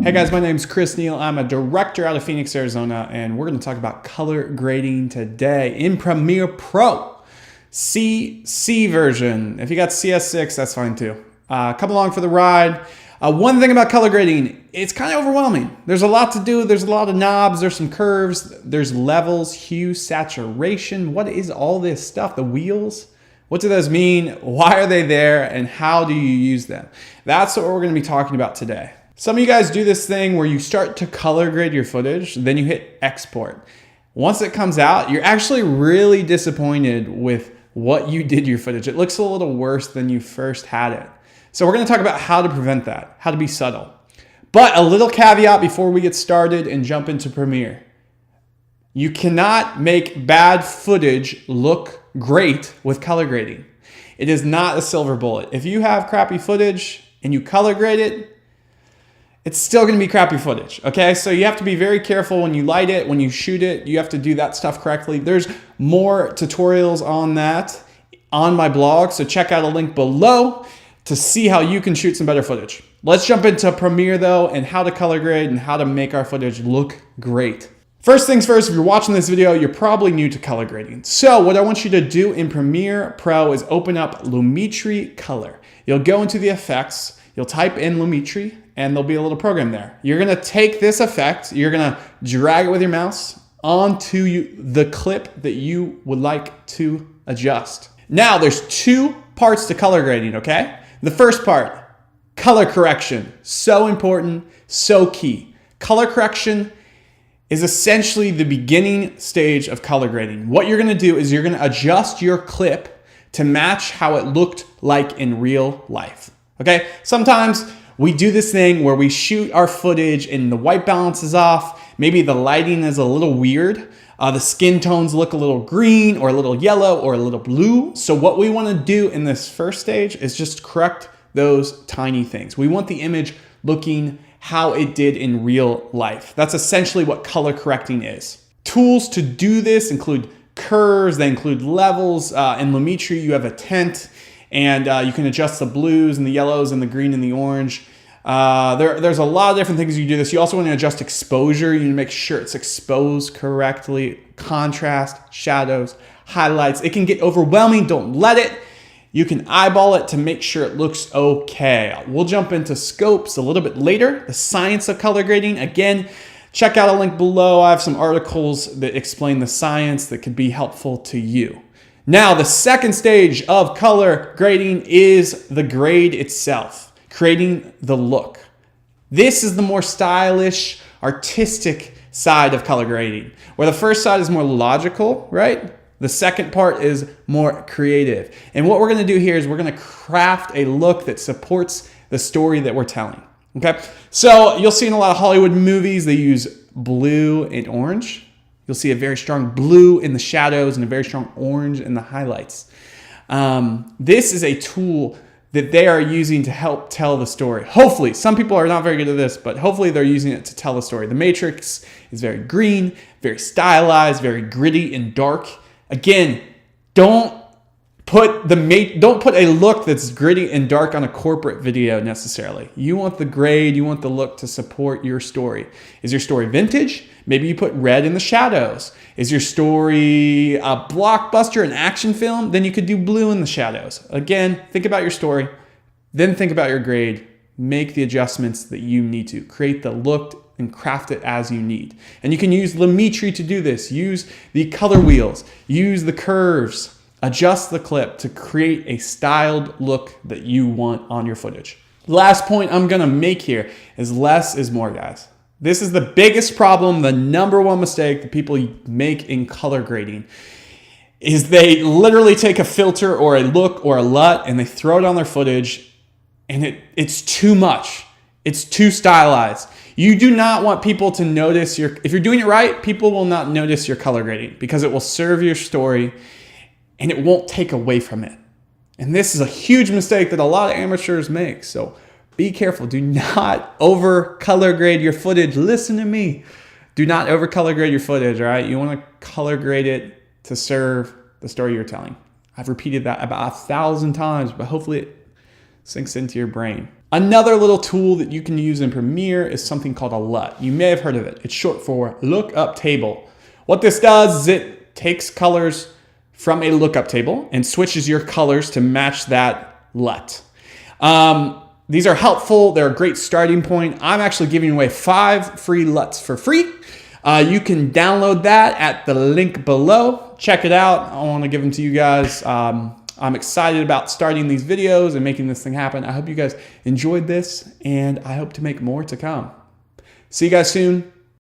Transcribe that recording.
Hey guys, my name is Chris Neal. I'm a director out of Phoenix, Arizona, and we're going to talk about color grading today in Premiere Pro. CC version. If you got CS6, that's fine too. Come along for the ride. One thing about color grading, it's kind of overwhelming. There's a lot to do. There's a lot of knobs. There's some curves. There's levels, hue, saturation. What is all this stuff? The wheels? What do those mean? Why are they there? And how do you use them? That's what we're going to be talking about today. Some of you guys do this thing where you start to color grade your footage, then you hit export. Once it comes out, you're actually really disappointed with what you did to your footage. It looks a little worse than you first had it. So we're going to talk about how to prevent that, how to be subtle. But a little caveat before we get started and jump into Premiere. You cannot make bad footage look great with color grading. It is not a silver bullet. If you have crappy footage and you color grade it, it's still going to be crappy footage, okay? So you have to be very careful when you light it, when you shoot it. You have to do that stuff correctly. There's more tutorials on that on my blog, so check out a link below to see how you can shoot some better footage. Let's jump into Premiere though, and how to color grade and how to make our footage look great. First things first, if you're watching this video, you're probably new to color grading. So what I want you to do in Premiere Pro is open up Lumetri Color. You'll go into the effects, you'll type in Lumetri, and there'll be a little program there. You're gonna take this effect, you're gonna drag it with your mouse onto the clip that you would like to adjust. Now there's two parts to color grading, okay? The first part, color correction. So important, so key. Color correction is essentially the beginning stage of color grading. What you're gonna do is you're gonna adjust your clip to match how it looked like in real life, okay? Sometimes we do this thing where we shoot our footage and the white balance is off. Maybe the lighting is a little weird. The skin tones look a little green or a little yellow or a little blue. So what we want to do in this first stage is just correct those tiny things. We want the image looking how it did in real life. That's essentially what color correcting is. Tools to do this include curves, they include levels. In Lumetri, you have a tint. And you can adjust the blues and the yellows and the green and the orange. There's a lot of different things you do this. You also want to adjust exposure. You need to make sure it's exposed correctly. Contrast, shadows, highlights. It can get overwhelming. Don't let it. You can eyeball it to make sure it looks okay. We'll jump into scopes a little bit later. The science of color grading. Again, check out a link below. I have some articles that explain the science that could be helpful to you. Now, the second stage of color grading is the grade itself, creating the look. This is the more stylish, artistic side of color grading, where the first side is more logical, right? The second part is more creative. And what we're gonna do here is we're gonna craft a look that supports the story that we're telling, okay? So you'll see in a lot of Hollywood movies, they use blue and orange. You'll see a very strong blue in the shadows and a very strong orange in the highlights. This is a tool that they are using to help tell the story. Hopefully, some people are not very good at this, but hopefully they're using it to tell the story. The Matrix is very green, very stylized, very gritty and dark. Again, don't put a look that's gritty and dark on a corporate video necessarily. You want the grade, you want the look to support your story. Is your story vintage? Maybe you put red in the shadows. Is your story a blockbuster, an action film? Then you could do blue in the shadows. Again, think about your story, then think about your grade. Make the adjustments that you need to. Create the look and craft it as you need. And you can use Lumetri to do this. Use the color wheels, use the curves. Adjust the clip to create a styled look that you want on your footage. Last point I'm gonna make here is less is more, guys. This is the biggest problem, the number one mistake that people make in color grading is they literally take a filter or a look or a LUT and they throw it on their footage and it's too much. It's too stylized. You do not want people to notice if you're doing it right, people will not notice your color grading because it will serve your story and it won't take away from it. And this is a huge mistake that a lot of amateurs make. So be careful. Do not over color grade your footage. Listen to me. Do not over color grade your footage, all right? You want to color grade it to serve the story you're telling. I've repeated that about 1,000 times, but hopefully it sinks into your brain. Another little tool that you can use in Premiere is something called a LUT. You may have heard of it. It's short for lookup table. What this does is it takes colors from a lookup table and switches your colors to match that LUT. These are helpful. They're a great starting point. I'm actually giving away 5 free LUTs for free. You can download that at the link below. Check it out. I want to give them to you guys. I'm excited about starting these videos and making this thing happen. I hope you guys enjoyed this, and I hope to make more to come. See you guys soon.